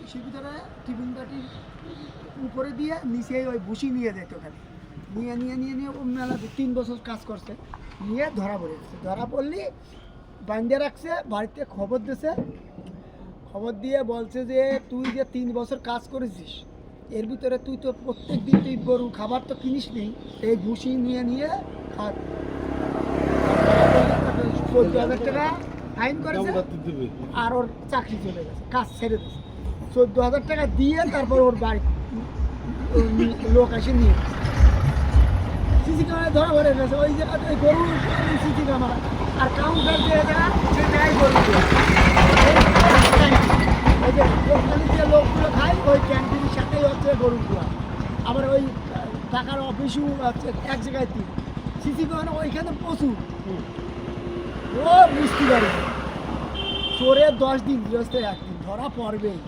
ইসের ভিতরে টিফিন বাটির উপরে দিয়ে নিচে ওই ভুসি নিয়ে যেত ওখানে নিয়ে ও মেলা 3 বছর কাজ করছে, নিয়ে ধরা পড়ে গেছে। ধরা পড়লি বান্ধে রাখছে, বাড়িতে খবর দিয়েছে, খবর দিয়ে বলছে যে তুই যে 3 বছর কাজ করেছিস এর ভিতরে তুই তো প্রত্যেক দিন তুই গরু খাবার তো কিনিস নেই, এই ভুসি নিয়ে খা। 14,000 টাকা ফাইন করেছে আর ওর চাকরি চলে গেছে, কাজ ছেড়ে দিয়েছে। 14,000 টাকা দিয়ে তারপর ওর বাড়ি লোক এসে নিয়ে গেছে। সিসি ক্যামেরা ধরা পড়ে গেছে ওই জায়গাতে গরু সিসি ক্যামেরা আর কাউন্টার দিয়ে দেওয়া সে নেয় গরু ওই যে যে লোকগুলো খায় ওই ক্যান্টিনের সাথেই হচ্ছে গরুগুলো। আবার ওই টাকার অফিসও হচ্ছে এক জায়গায় দিন সিসি ক্যামেরা ওইখানে প্রচুর। ও বুঝতে পারি চোরের 10 দিন গৃহস্থের 1 দিন ধরা পড়বেই।